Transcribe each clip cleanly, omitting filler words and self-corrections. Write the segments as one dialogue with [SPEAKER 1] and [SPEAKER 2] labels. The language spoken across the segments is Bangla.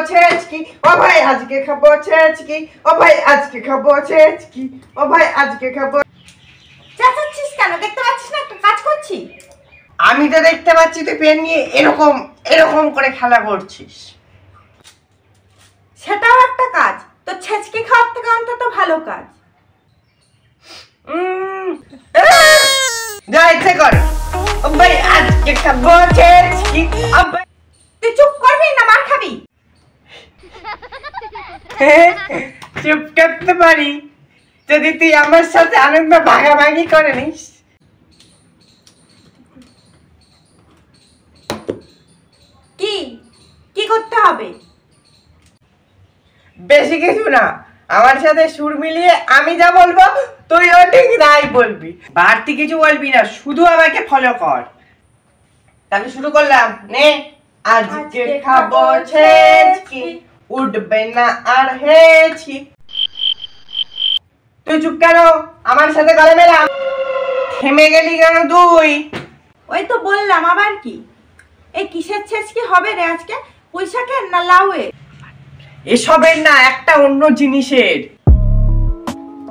[SPEAKER 1] ছেচকি, ও ভাই আজকে খাবো ছেচকি, ও ভাই আজকে খাবো ছেচকি, ও ভাই আজকে খাবো।
[SPEAKER 2] চেঁচাচ্ছিস কেন? দেখতে পাচ্ছিস না একটা কাজ করছি?
[SPEAKER 1] আমি তো দেখতে পাচ্ছি তুই পেন নিয়ে এরকম এরকম করে খেলা করছিস।
[SPEAKER 2] সেটাও একটা কাজ, তো ছেচকি খাওয়ার থেকে অন্তত ভালো কাজ।
[SPEAKER 1] যা ইচ্ছে কর, ও ভাই আজকে খাবো ছেচকি, ও ভাই।
[SPEAKER 2] তুই চুপ করবি না মার খাবি?
[SPEAKER 1] চুপ করতে পারি যদি তুই আমার সাথে আনন্দ ভাগাভাগি করে নিস।
[SPEAKER 2] কি কি করতে হবে?
[SPEAKER 1] বেশি কিছু না, আমার সাথে সুর মিলিয়ে আমি যা বলবো তুইও ঠিক তাই বলবি, বাড়তি কিছু বলবি না, শুধু আমাকে ফলো কর। তাহলে শুরু করলাম, নে। আজকে খাবো ছেচকি, উঠবে না আর হেচকি। তুই চুপ কেন? আমার সাথে গলা মেলা। থেমে গেলি কেন তুই?
[SPEAKER 2] ওই তো বললাম, আবার কি? এই কিসের ছেচকি হবে রে আজকে? পুঁইশাকের না লাউয়ের?
[SPEAKER 1] এসবের না, একটা অন্য জিনিসের।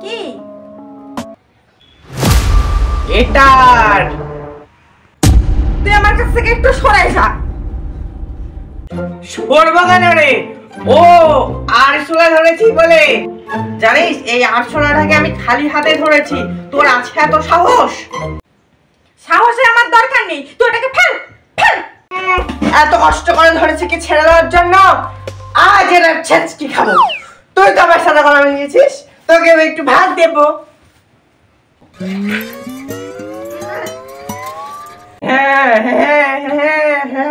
[SPEAKER 2] কি?
[SPEAKER 1] এটার।
[SPEAKER 2] তুই আমার কাছ থেকে একটু সরে যা।
[SPEAKER 1] সরবো কেন রে? ও আরশোলা ধরেছি বলে? জানিস এই আরশোলাটাকে আমি খালি হাতে ধরেছি, তোর আছে এত সাহস?
[SPEAKER 2] সাহসের আমার দরকার নেই, তুই ওটাকে ফেল ফেল।
[SPEAKER 1] এত কষ্ট করে ধরেছি কি ছেড়ে দেওয়ার জন্য? আজ এর ছেচকি খাবো। তুই তো আমার সাথে গলা মিলিয়েছিস, তোকে আমি একটু ভাত দেবো। হ্যাঁ হ্যাঁ হ্যাঁ হ্যাঁ।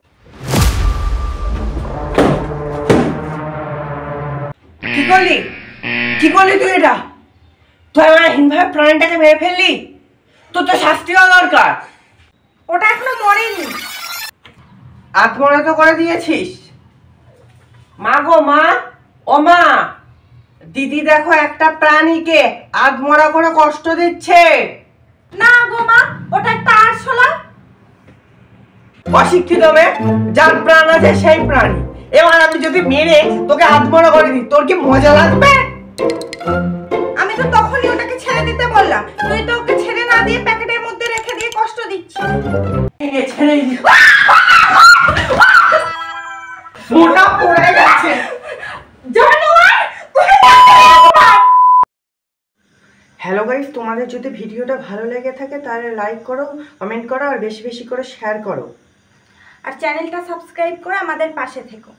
[SPEAKER 1] কি করলি? কি করলি তুই এটা? তুই আমার হিংভাবে প্রাণীটাকে মেরে ফেললি, তোর তো শাস্তি হওয়া দরকার।
[SPEAKER 2] ওটা এখনো মরেনি।
[SPEAKER 1] আত্মহত্যা তো করে দিয়েছিস। মা গো মা, ও মা, দিদি দেখো একটা প্রাণীকে আত্মহত্যা করে কষ্ট দিচ্ছে।
[SPEAKER 2] না গো মা, ওটা একটা আরশোলা।
[SPEAKER 1] অশিক্ষিত মেয়ে, যার প্রাণ আছে সেই প্রাণী। এবার আমি যদি মেরে তোকে আত্মহত্যা করে দিই, তোর কি মজা লাগবে?
[SPEAKER 2] আমি তো তখনই ওটাকে ছেড়ে দিতে বললাম, তুই তো ওকে ছেড়ে না দিয়ে প্যাকেটের মধ্যে রেখে দিয়ে কষ্ট দিচ্ছিস।
[SPEAKER 1] ছেড়ে দিই। মোটা পড়ে গেছে। হ্যালো গাইস, তোমাদের যদি ভিডিওটা ভালো লেগে থাকে তাহলে লাইক করো, কমেন্ট করো আর বেশি বেশি করে শেয়ার করো।
[SPEAKER 2] আর চ্যানেলটা সাবস্ক্রাইব করে আমাদের পাশে থেকো।